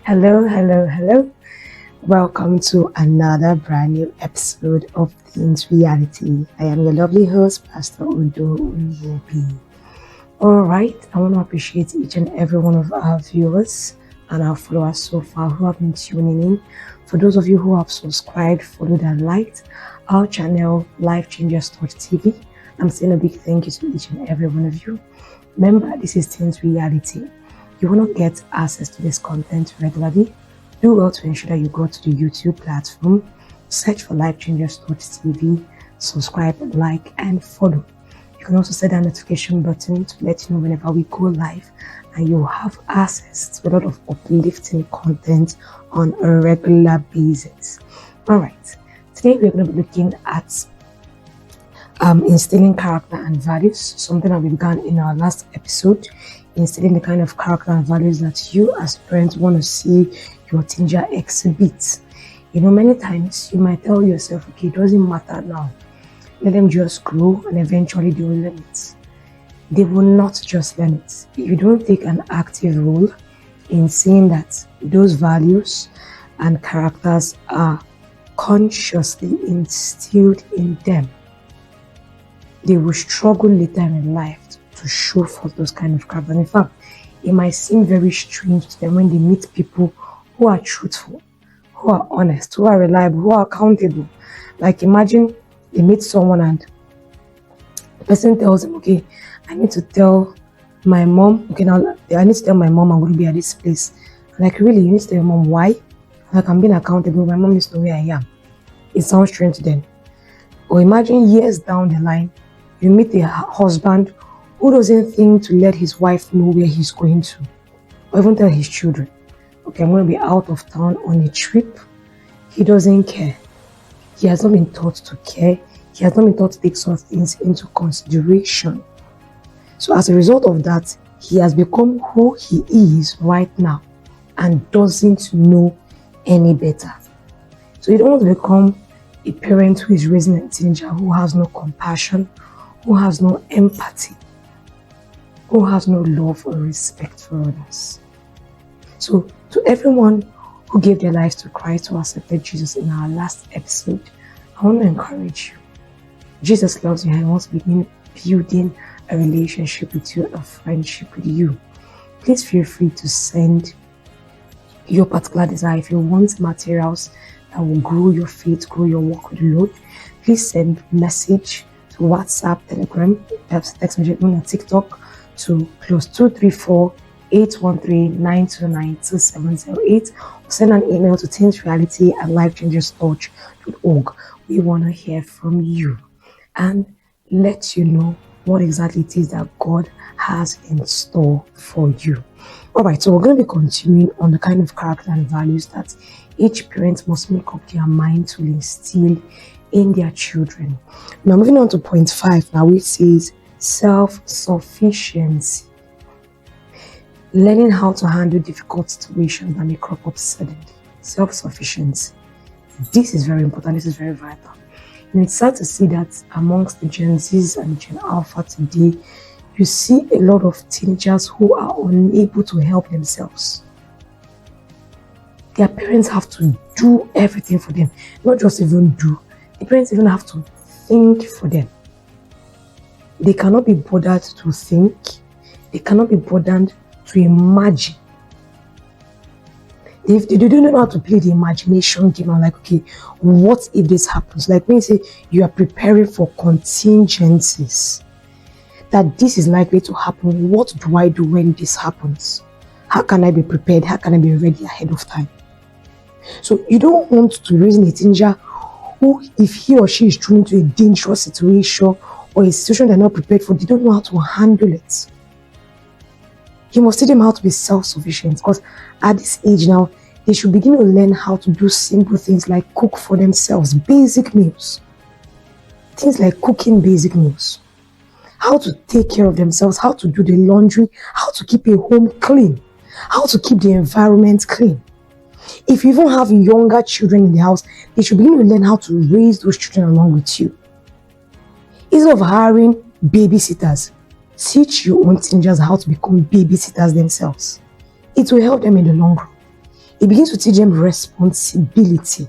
Hello, hello, hello. Welcome to another brand new episode of Things Reality. I am your lovely host, Pastor Udo Uyobi. Alright, I want to appreciate each and every one of our viewers and our followers so far who have been tuning in. For those of you who have subscribed, followed and liked our channel, Life Changers TV, I'm saying a big thank you to each and every one of you. Remember, this is Things Reality. You will not get access to this content regularly. Do well to ensure that you go to the YouTube platform, search for Life Changers TV, subscribe, like, and follow. You can also set that notification button to let you know whenever we go live, and you'll have access to a lot of uplifting content on a regular basis. All right, today we're going to be looking at instilling character and values, something that we began in our last episode. Instilling the kind of character and values that you as parents want to see your teenager exhibit. You know, many times you might tell yourself, okay, it doesn't matter now. Let them just grow and eventually they will learn it. They will not just learn it. If you don't take an active role in seeing that those values and characters are consciously instilled in them, they will struggle later in life to show forth those kind of character. In fact, it might seem very strange to them when they meet people who are truthful, who are honest, who are reliable, who are accountable. Like imagine they meet someone and the person tells them, okay, I need to tell my mom, okay, now I need to tell my mom I'm going to be at this place. Like, really, you need to tell your mom why? Like, I'm being accountable, my mom needs to know where I am. It sounds strange to them. Or imagine years down the line, you meet a husband who doesn't think to let his wife know where he's going to, or even tell his children, okay, I'm going to be out of town on a trip. He doesn't care. He has not been taught to care. He has not been taught to take some things into consideration. So as a result of that, he has become who he is right now and doesn't know any better. So you don't want to become a parent who is raising a teenager who has no compassion, who has no empathy, who has no love or respect for others. So to everyone who gave their lives to Christ, who accepted Jesus in our last episode, I want to encourage you. Jesus loves you and wants to begin building a relationship with you, a friendship with you. Please feel free to send your particular desire. If you want materials that will grow your faith, grow your walk with the Lord, please send message to WhatsApp, Telegram, text message on TikTok to +234 813 929 2708, or send an email to teensreality@lifechangerstouch.org. We want to hear from you and let you know what exactly it is that God has in store for you. All right, so we're going to be continuing on the kind of character and values that each parent must make up their mind to instill in their children. Now, moving on to point 5 now, which says self-sufficiency. Learning how to handle difficult situations that may crop up suddenly. Self-sufficiency. This is very important. This is very vital. And it's sad to see that amongst the Gen Zs and Gen Alpha today, you see a lot of teenagers who are unable to help themselves. Their parents have to do everything for them. Not just even do. The parents even have to think for them. They cannot be bothered to think. They cannot be bothered to imagine. They don't know how to play the imagination game. I'm like, okay, what if this happens? Like when you say you are preparing for contingencies, that this is likely to happen. What do I do when this happens? How can I be prepared? How can I be ready ahead of time? So you don't want to raise a teenager who, if he or she is thrown into a dangerous situation or a situation they're not prepared for, they don't know how to handle it. You must teach them how to be self-sufficient, because at this age now, they should begin to learn how to do simple things like cook for themselves, basic meals. Things like cooking basic meals. How to take care of themselves, how to do the laundry, how to keep a home clean, how to keep the environment clean. If you even have younger children in the house, they should begin to learn how to raise those children along with you. Instead of hiring babysitters, teach your own teenagers how to become babysitters themselves. It will help them in the long run. It begins to teach them responsibility.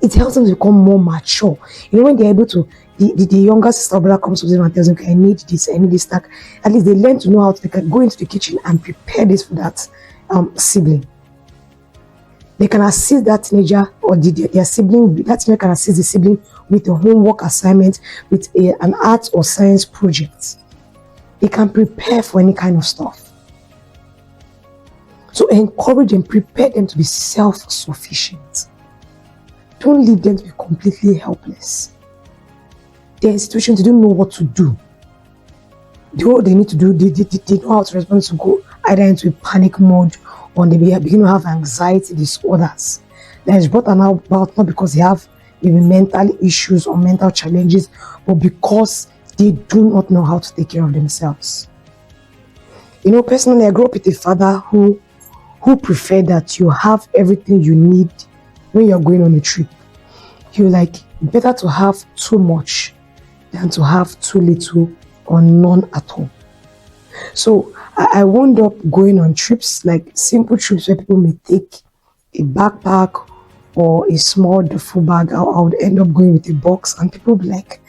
It helps them to become more mature. You know, when they're able to, the younger sister or brother comes to them and tells them, okay, I need this, that. At least they learn to know how to go into the kitchen and prepare this for that sibling. They can assist that teenager or their sibling, that teenager can assist the sibling with a homework assignment, with an art or science project. They can prepare for any kind of stuff. So encourage and prepare them to be self-sufficient. Don't leave them to be completely helpless. They're in situations they don't know what to do. What they need to do, they know how to respond, to go either into a panic mode or they begin to have anxiety disorders. That is brought about not because they have maybe mental issues or mental challenges, but because they do not know how to take care of themselves. You know, personally, I grew up with a father who preferred that you have everything you need when you're going on a trip. You're like, better to have too much than to have too little or none at all. So I wound up going on trips, like simple trips where people may take a backpack or a small duffel bag. I would end up going with a box and people would be like,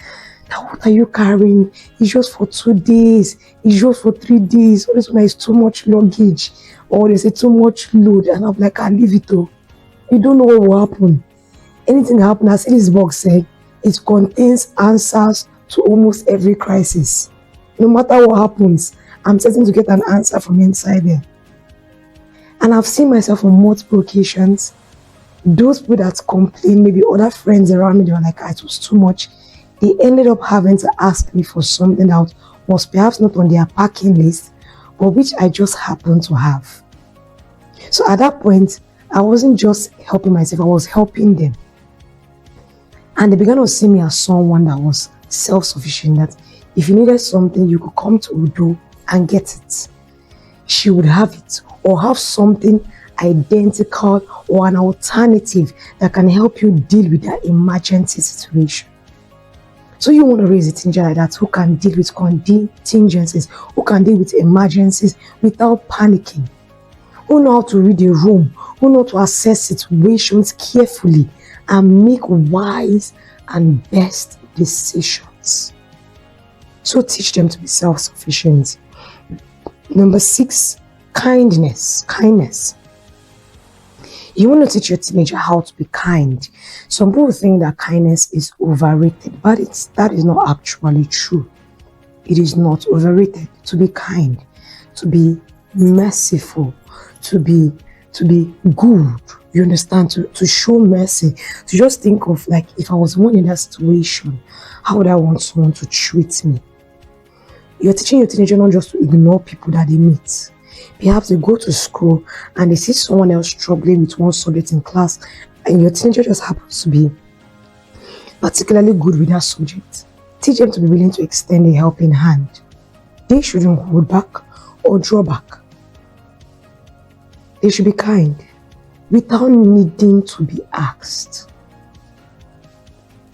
now what are you carrying? It's just for 2 days. It's just for 3 days. All this one is too much luggage. Or they say too much load. And I'm like, I'll leave it though. You don't know what will happen. Anything happen, as this box said, it contains answers to almost every crisis. No matter what happens, I'm certain to get an answer from inside there. And I've seen myself on multiple occasions. Those people that complain, maybe other friends around me, they were like, it was too much. They ended up having to ask me for something that was perhaps not on their packing list, but which I just happened to have. So at that point, I wasn't just helping myself, I was helping them. And they began to see me as someone that was self-sufficient, that if you needed something, you could come to Udo and get it. She would have it, or have something identical or an alternative that can help you deal with that emergency situation. So you want to raise a teenager like that who can deal with contingencies, who can deal with emergencies without panicking, who know how to read a room, who know to assess situations carefully and make wise and best decisions. So teach them to be self-sufficient. Number 6, kindness. You want to teach your teenager how to be kind. Some people think that kindness is overrated, but that is not actually true. It is not overrated to be kind, to be merciful, to be good. You understand? To show mercy. To just think of, like, if I was one in that situation, how would I want someone to treat me? You're teaching your teenager not just to ignore people that they meet. Perhaps they go to school and they see someone else struggling with one subject in class, and your teenager just happens to be particularly good with that subject. Teach them to be willing to extend a helping hand. They shouldn't hold back or draw back. They should be kind without needing to be asked.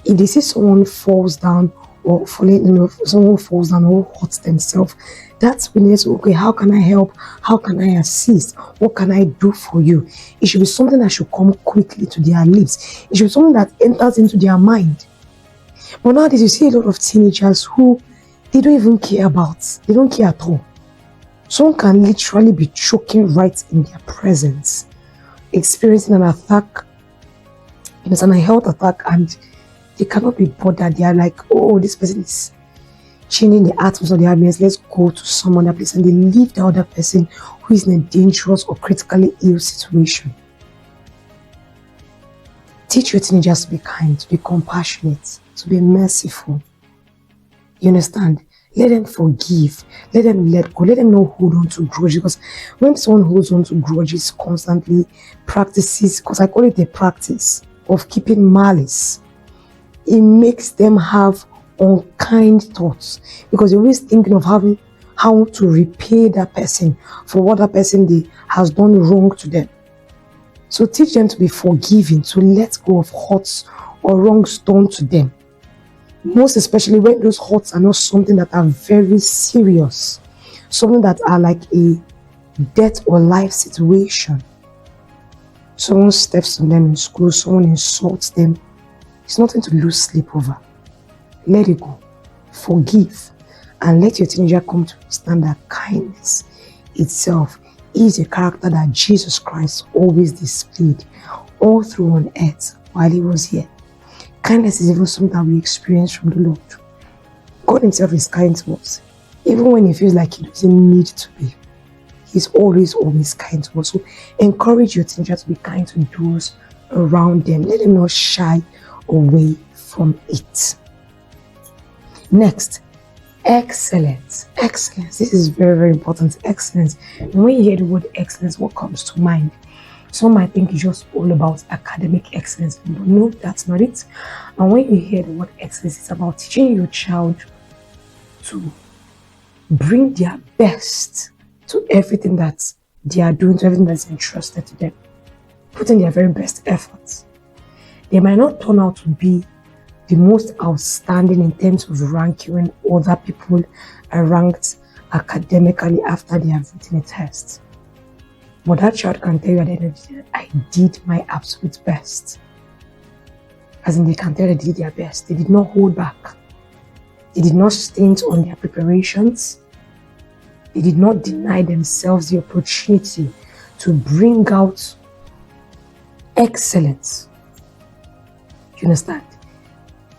If they see someone falls down or someone falls down or hurts themselves, that's when they say, okay, how can I help? How can I assist? What can I do for you? It should be something that should come quickly to their lips. It should be something that enters into their mind. But nowadays, you see a lot of teenagers who they don't even care about. They don't care at all. Someone can literally be choking right in their presence, experiencing an attack, it's an health attack, and they cannot be bothered. They are like, oh, this person is changing the atmosphere of the ambience. Let's go to some other place, and they leave the other person who is in a dangerous or critically ill situation. Teach your teenagers to be kind, to be compassionate, to be merciful. You understand? Let them forgive. Let them let go. Let them not hold on to grudges. Because when someone holds on to grudges constantly, practices, because I call it a practice of keeping malice, it makes them have unkind thoughts. Because you're always thinking of how to repay that person for what that person has done wrong to them. So teach them to be forgiving, to let go of hurts or wrongs done to them. Most especially when those hurts are not something that are very serious, something that are like a death or life situation. someone steps on them in school, someone insults them, it's nothing to lose sleep over. Let it go. Forgive. And let your teenager come to understand that kindness itself is a character that Jesus Christ always displayed all through on earth while he was here. Kindness is even something that we experience from the Lord. God himself is kind to us. Even when he feels like he doesn't need to be, he's always kind to us. So encourage your teenager to be kind to those around them. Let them not shy away from it. Next, excellence. Excellence. This is very, very important. Excellence. And when you hear the word excellence, what comes to mind? Some might think it's just all about academic excellence, but no, that's not it. And when you hear the word excellence, it's about teaching your child to bring their best to everything that they are doing, to everything that's entrusted to them, putting their very best efforts. They might not turn out to be the most outstanding in terms of ranking when other people are ranked academically after they have written a test. But that child can tell you at the end of the day, I did my absolute best. As in, they can tell they did their best. They did not hold back. They did not stint on their preparations. They did not deny themselves the opportunity to bring out excellence. You understand?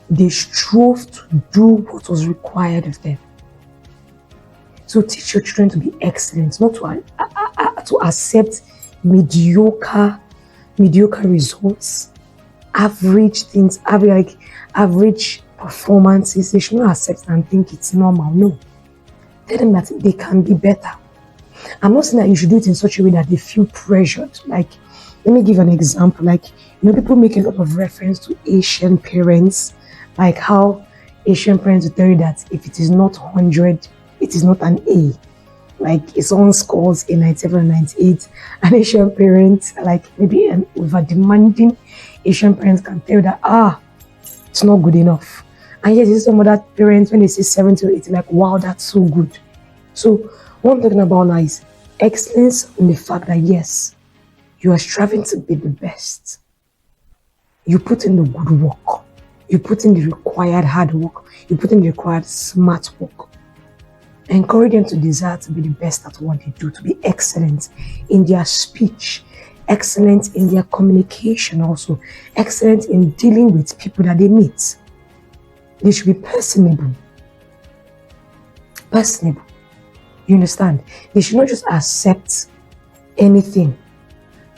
They strove to do what was required of them. So teach your children to be excellent, not to accept mediocre results, average things, average performances. They should not accept and think it's normal. No. Tell them that they can be better. I'm not saying that you should do it in such a way that they feel pressured. Like, let me give an example. Like, people make a lot of reference to Asian parents, like how Asian parents will tell you that if it is not 100, it is not an A. Like, if someone scores a 97 or 98, an Asian parent, like maybe an over-demanding Asian parents can tell you that, it's not good enough. And yet, there's some other parents, when they say 70 or 80, like, wow, that's so good. So, what I'm talking about now is excellence in the fact that, yes, you are striving to be the best. You put in the good work. You put in the required hard work. You put in the required smart work. Encourage them to desire to be the best at what they do, to be excellent in their speech, excellent in their communication also, excellent in dealing with people that they meet. They should be personable. Personable. You understand? They should not just accept anything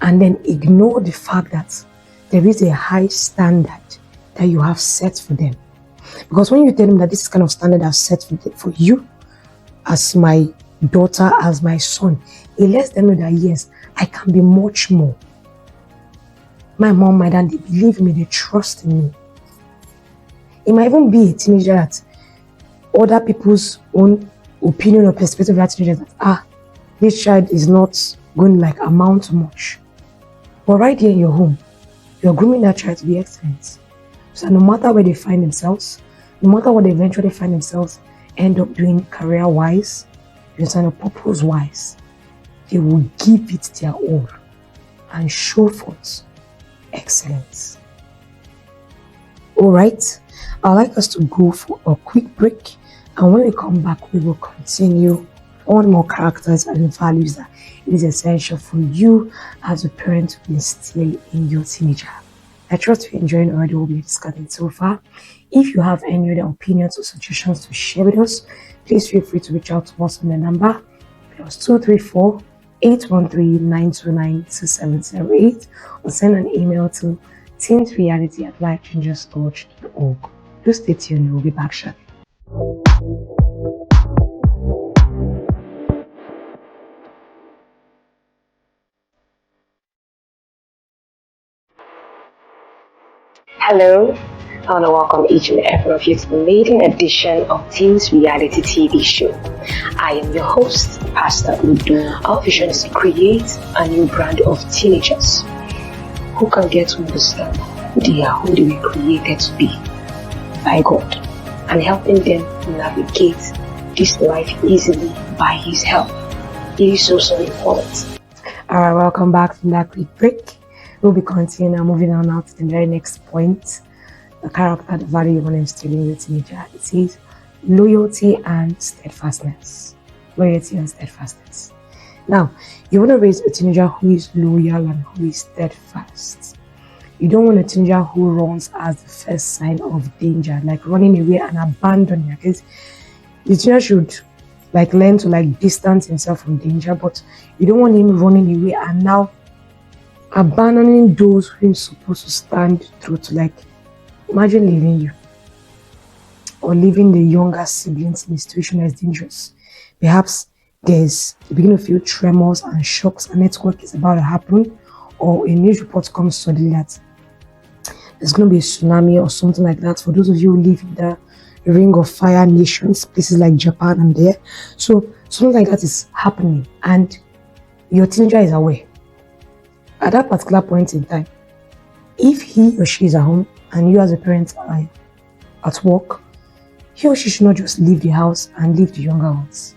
and then ignore the fact that there is a high standard that you have set for them. Because when you tell them that this is kind of standard I've set for you, as my daughter, as my son, it lets them know that yes, I can be much more. My mom, my dad, they believe in me, they trust in me. It might even be a teenager that other people's own opinion or perspective of that teenager that, this child is not going to amount to much. But right here in your home, you're grooming that child to be excellent. So no matter where they find themselves, no matter what they eventually find themselves, end up doing career-wise, you understand, purpose-wise, they will give it their all and show forth excellence. Alright, I'd like us to go for a quick break, and when we come back, we will continue on more characters and values that it is essential for you as a parent to instill in your teenager. I trust you're enjoying already what we've discussed so far. If you have any other opinions or suggestions to share with us, please feel free to reach out to us on the number +234 813 929 2708 or send an email to teensreality@lifechangerstorch.org. Do stay tuned, we'll be back shortly. Hello, I want to welcome each and every of you to the maiden edition of Teens Reality TV show. I am your host, Pastor Udo. Our vision is to create a new brand of teenagers who can get to understand who they are, who they were created to be by God, and helping them navigate this life easily by His help. It is so important. Alright, welcome back from that quick break. We'll be continuing and moving on now to the very next point. The character, the value you want to instill in your teenager. It says loyalty and steadfastness. Loyalty and steadfastness. Now, you want to raise a teenager who is loyal and who is steadfast. You don't want a teenager who runs as the first sign of danger, like running away and abandoning. Because the teenager should learn to distance himself from danger, but you don't want him running away and now abandoning those who he's supposed to stand through to imagine leaving you or leaving the younger siblings in a situation that is dangerous. Perhaps there's you begin to feel tremors and shocks, and earthquake is about to happen, or a news report comes suddenly that there's going to be a tsunami or something like that. For those of you who live in the ring of fire nations, places like Japan and there, so something like that is happening and your teenager is aware. At that particular point in time, if he or she is at home and you as a parent are at work, he or she should not just leave the house and leave the younger ones.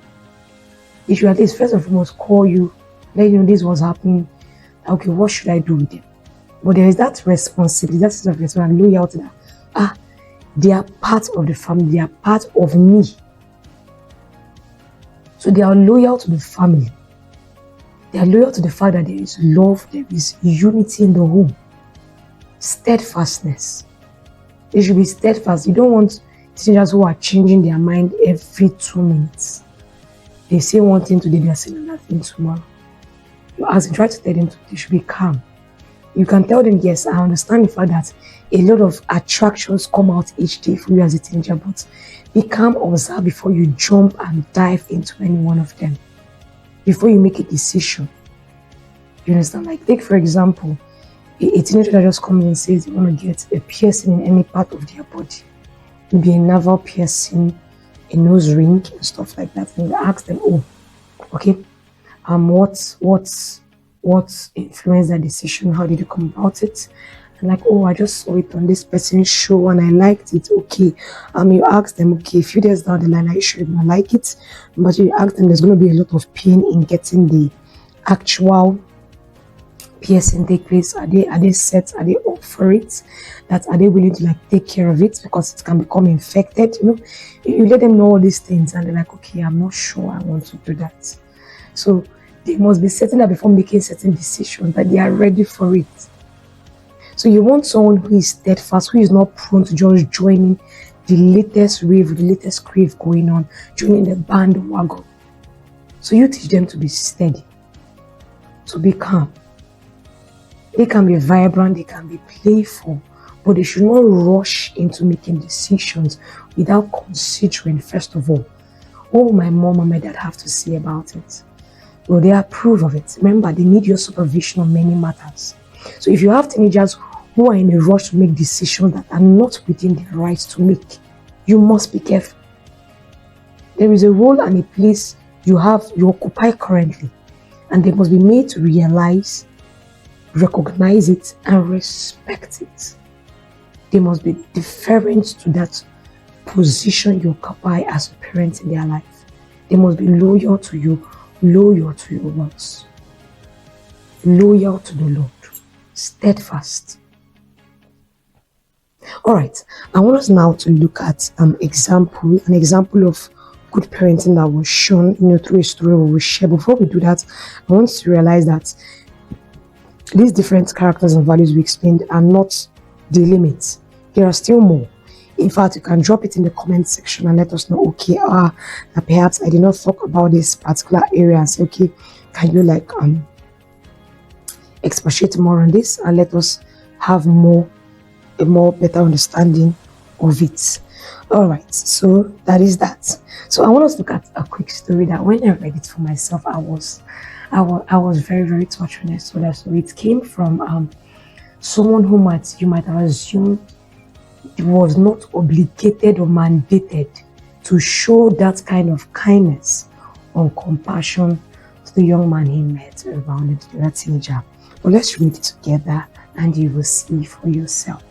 He should at least first and foremost call you, let you know this was happening. Okay, what should I do with them? But there is that responsibility, that sense of responsibility and loyalty that they are part of the family, they are part of me. So they are loyal to the family. They are loyal to the fact that there is love, there is unity in the home. Steadfastness. They should be steadfast. You don't want teenagers who are changing their mind every 2 minutes. They say one thing today, they are saying another thing tomorrow. You ask them, try to tell them they should be calm. You can tell them, yes, I understand the fact that a lot of attractions come out each day for you as a teenager, but be calm, observe before you jump and dive into any one of them. Before you make a decision. You understand? Take for example, a teenager that just comes and says they want to get a piercing in any part of their body. Maybe a navel piercing, a nose ring, and stuff like that. And you ask them, oh, okay, what influenced that decision? How did you come about it? And oh, I just saw it on this person's show and I liked it. Okay. You ask them, okay, a few days down the line, are you sure you're gonna like it? But you ask them, there's gonna be a lot of pain in getting the actual piercing take place. Are they set? Are they up for it? Are they willing to take care of it because it can become infected? You let them know all these things and they're like, okay, I'm not sure I want to do that. So they must be certain that before making certain decisions that they are ready for it. So you want someone who is steadfast, who is not prone to just joining the latest rave, the latest crave going on, joining the bandwagon. So you teach them to be steady, to be calm. They can be vibrant, they can be playful, but they should not rush into making decisions without considering, first of all, what will my mom and my dad have to say about it? Will they approve of it? Remember, they need your supervision on many matters. So if you have teenagers who are in a rush to make decisions that are not within their rights to make, you must be careful. There is a role and a place you occupy currently, and they must be made to realize, recognize it, and respect it. They must be deferent to that position you occupy as a parent in their life. They must be loyal to you, loyal to your words, loyal to the Lord, steadfast. All right, I want us now to look at an example of good parenting that was shown, through a story we will share. Before we do that, I want to realize that these different characters and values we explained are not the limits. There are still more. In fact, you can drop it in the comment section and let us know, okay, that perhaps I did not talk about this particular area and say, okay, can you expatiate more on this and let us have a more better understanding of it. All right, so that is that. So I want us to look at a quick story that when I read it for myself, I was very, very touched when I saw that. So it came from someone who you might have assumed was not obligated or mandated to show that kind of kindness or compassion to the young man he met around the teenager. But let's read it together and you will see for yourself.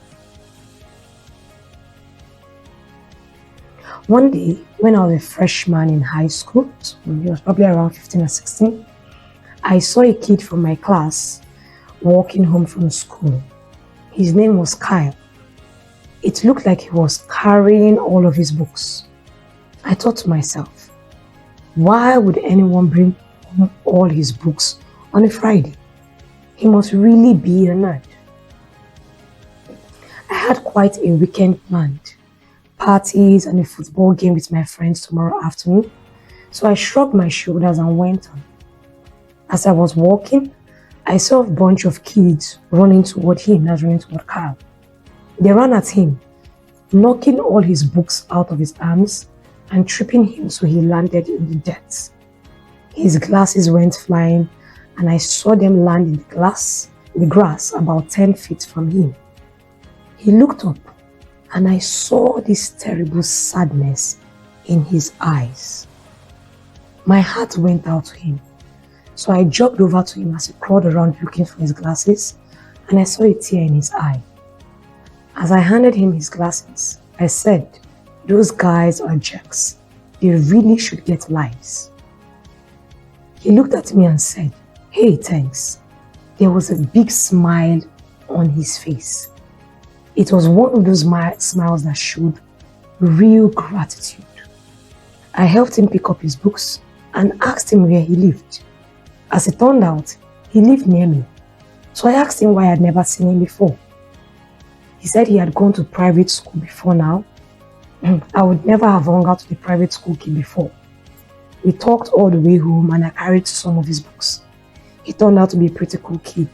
One day, when I was a freshman in high school, so he was probably around 15 or 16, I saw a kid from my class walking home from school. His name was Kyle. It looked like he was carrying all of his books. I thought to myself, why would anyone bring home all his books on a Friday? He must really be a nerd. I had quite a weekend planned, parties and a football game with my friends tomorrow afternoon, so I shrugged my shoulders and went on. As I was walking, I saw a bunch of kids running toward him as running toward Carl. They ran at him, knocking all his books out of his arms and tripping him so he landed in the dirt. His glasses went flying and I saw them land in the grass about 10 feet from him. He looked up and I saw this terrible sadness in his eyes. My heart went out to him, so I jogged over to him as he crawled around looking for his glasses, and I saw a tear in his eye. As I handed him his glasses, I said, "Those guys are jerks. They really should get lives." He looked at me and said, "Hey, thanks." There was a big smile on his face. It was one of those smiles that showed real gratitude. I helped him pick up his books and asked him where he lived. As it turned out, he lived near me, so I asked him why I had never seen him before. He said he had gone to private school before now. I would never have hung out with a private school kid before. We talked all the way home and I carried some of his books. He turned out to be a pretty cool kid.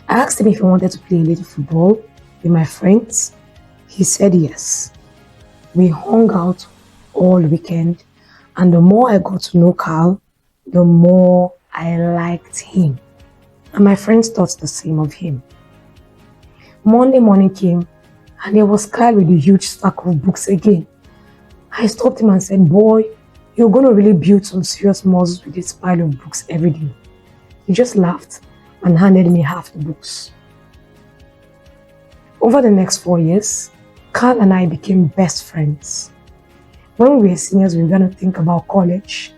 I asked him if he wanted to play a little football with my friends. He said yes. We hung out all weekend, and the more I got to know Carl, the more I liked him. And my friends thought the same of him. Monday morning came, and there was Kyle with a huge stack of books again. I stopped him and said, "Boy, you're going to really build some serious muscles with this pile of books every day." He just laughed and handed me half the books. Over the next 4 years, Carl and I became best friends. When we were seniors, we were going to think about college.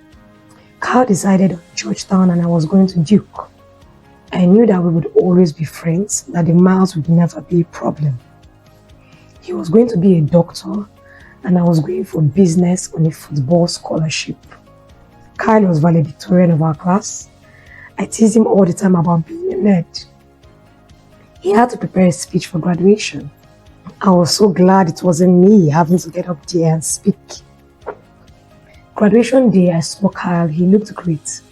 Carl decided on Georgetown and I was going to Duke. I knew that we would always be friends, that the miles would never be a problem. He was going to be a doctor and I was going for business on a football scholarship. Kyle was valedictorian of our class. I teased him all the time about being a nerd. He had to prepare a speech for graduation. I was so glad it wasn't me having to get up there and speak. Graduation day, I saw Kyle. He looked great.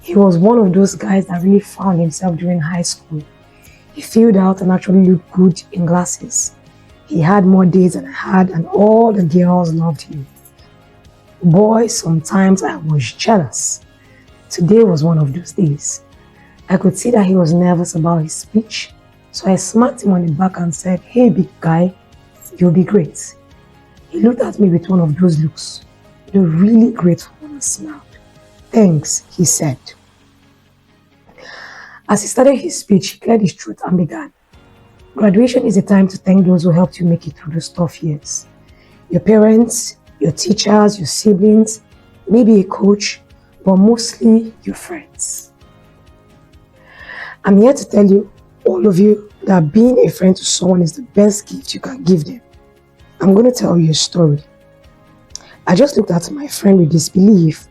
He was one of those guys that really found himself during high school. He filled out and actually looked good in glasses. He had more dates than I had and all the girls loved him. Boy, sometimes I was jealous. Today was one of those days. I could see that he was nervous about his speech, so I smacked him on the back and said, "Hey, big guy, you'll be great." He looked at me with one of those looks, with a really grateful one, and smiled. "Thanks," he said. As he started his speech, he cleared his throat and began. "Graduation is a time to thank those who helped you make it through those tough years. Your parents, your teachers, your siblings, maybe a coach, but mostly your friends. I'm here to tell you, all of you, that being a friend to someone is the best gift you can give them. I'm going to tell you a story. I just looked at my friend with disbelief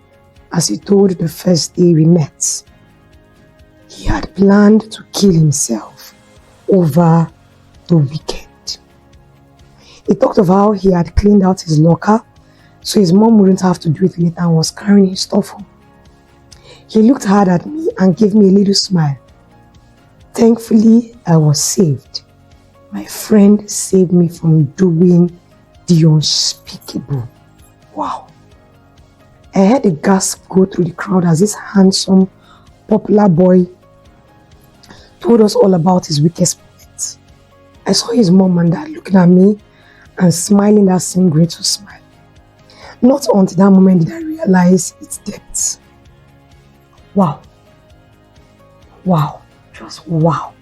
as he told the first day we met. He had planned to kill himself over the weekend. He talked of how he had cleaned out his locker so his mom wouldn't have to do it later and was carrying his stuff home. He looked hard at me and gave me a little smile. Thankfully, I was saved. My friend saved me from doing the unspeakable. Wow. I heard a gasp go through the crowd as this handsome, popular boy told us all about his weakest moments. I saw his mom and dad looking at me and smiling that same grateful smile. Not until that moment did I realize its depth. Wow. Wow. Just wow.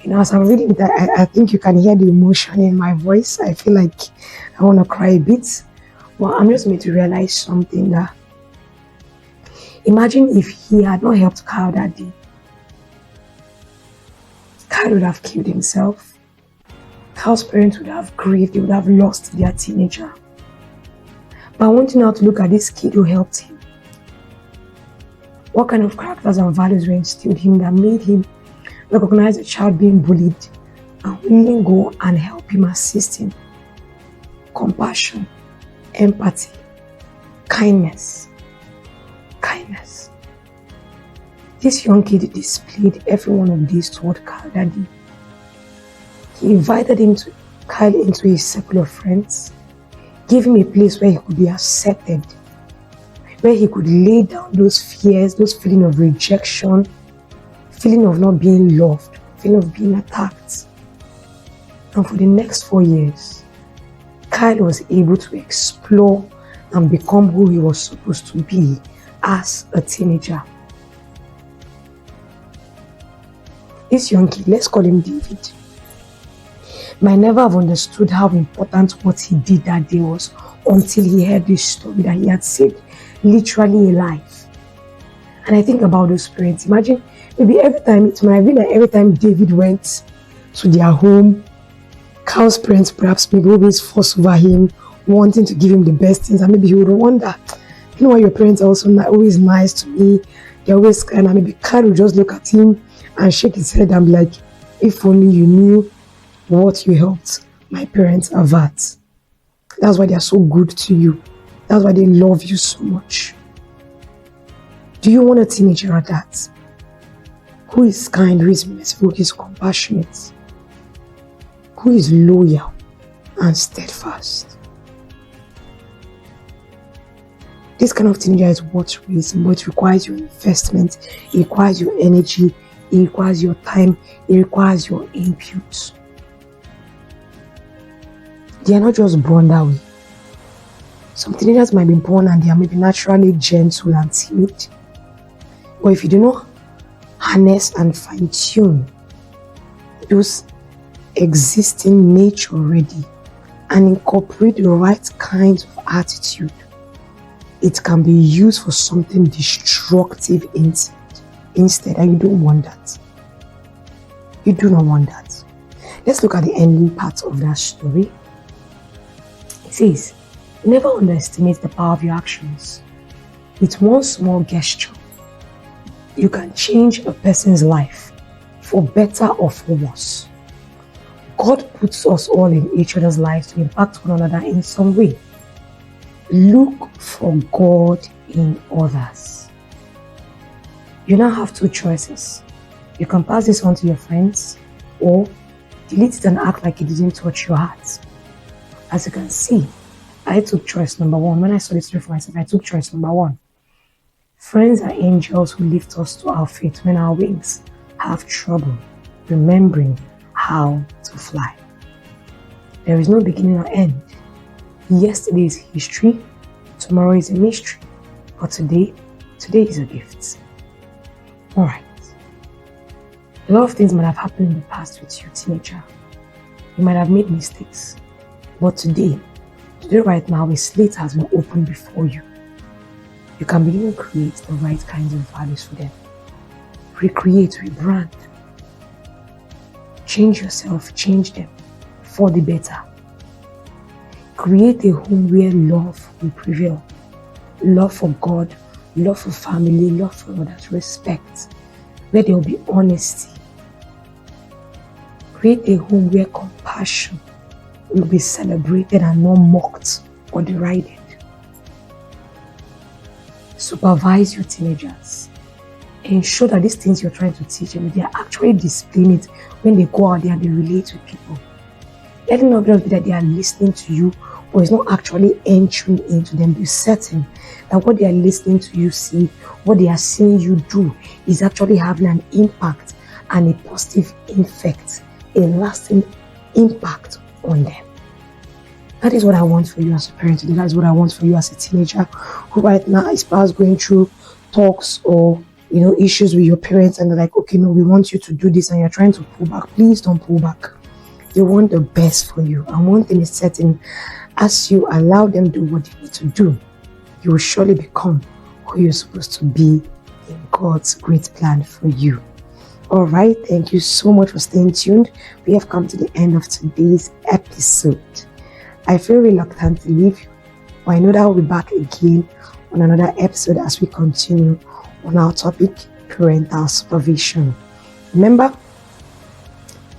You know, as I'm reading it, I think you can hear the emotion in my voice. I feel like I want to cry a bit. Well, I'm just made to realize something that, imagine if he had not helped Kyle that day. Kyle would have killed himself. Kyle's parents would have grieved. They would have lost their teenager. But I want you now to look at this kid who helped him. What kind of characters and values were instilled in him that made him recognize a child being bullied and really go and help him, assist him? Compassion, empathy, kindness. Kindness. This young kid displayed every one of these toward Kyle that day. He invited Kyle into his circle of friends, gave him a place where he could be accepted, where he could lay down those fears, those feeling of rejection, feeling of not being loved, feeling of being attacked. And for the next 4 years, Kyle was able to explore and become who he was supposed to be as a teenager. This young kid, let's call him David, might never have understood how important what he did that day was until he heard this story that he had saved literally a life. And I think about those parents. Imagine, maybe every time, it might have been like every time David went to their home, Kyle's parents perhaps maybe always fuss over him, wanting to give him the best things, and maybe he would wonder, you know why your parents are also not always nice to me, they're always kind, and maybe Kyle would just look at him and shake his head and be like, if only you knew what you helped my parents avert. That's why they are so good to you. That's why they love you so much. Do you want a teenager like that? Who is kind, who is merciful, who is compassionate, who is loyal and steadfast? This kind of teenager is worth raising, but it requires your investment, it requires your energy, it requires your time, it requires your input. They are not just born that way. Some teenagers might be born and they are maybe naturally gentle and timid. But if you do not harness and fine-tune those existing nature already and incorporate the right kinds of attitude, it can be used for something destructive instead, and you don't want that. You do not want that. Let's look at the ending part of that story. It says, never underestimate the power of your actions. With one small gesture, you can change a person's life for better or for worse. God puts us all in each other's lives to impact one another in some way. Look for God in others. You now have two choices. You can pass this on to your friends or delete it and act like it didn't touch your heart. As you can see, I took choice number one. When I saw this for myself, I took choice number one. Friends are angels who lift us to our feet when our wings have trouble remembering how to fly. There is no beginning or end. Yesterday is history, tomorrow is a mystery, but today is a gift. Alright. A lot of things might have happened in the past with you, teenager. You might have made mistakes, but today right now, a slate has been opened before you. You can begin to create the right kinds of values for them. Recreate, rebrand. Change yourself, change them for the better. Create a home where love will prevail. Love for God, love for family, love for others, respect. Where there will be honesty. Create a home where compassion will be celebrated and not mocked or derided. Supervise your teenagers. Ensure that these things you're trying to teach them, they are actually displaying it when they go out there and they relate with people. Let them not just be that they are listening to you, but it's not actually entering into them. Be certain that what they are listening to you see, what they are seeing you do, is actually having an impact and a positive effect, a lasting impact on them. That is what I want for you as a parent. That is what I want for you as a teenager who right now is perhaps going through talks or issues with your parents, and they're like, okay, no, we want you to do this, and you're trying to pull back. Please don't pull back. They want the best for you. And one thing is certain, as you allow them to do what they need to do, you will surely become who you're supposed to be in God's great plan for you. All right, thank you so much for staying tuned. We have come to the end of today's episode. I feel reluctant to leave you, but I know that I'll be back again on another episode as we continue on our topic, parental supervision. Remember,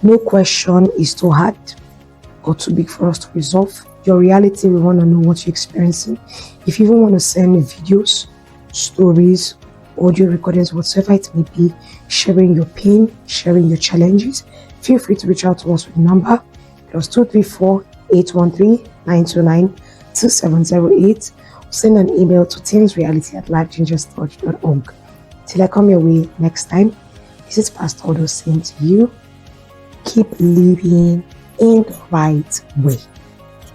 no question is too hard or too big for us to resolve. Your reality, we want to know what you're experiencing. If you even want to send videos, stories, audio recordings, whatsoever it may be, sharing your pain, sharing your challenges, feel free to reach out to us with the number +234 813 929 2708. Send an email to teensreality@lifechangerstouch.org. Till I come your way next time, this is Pastor Odo saying to you, keep living in the right way.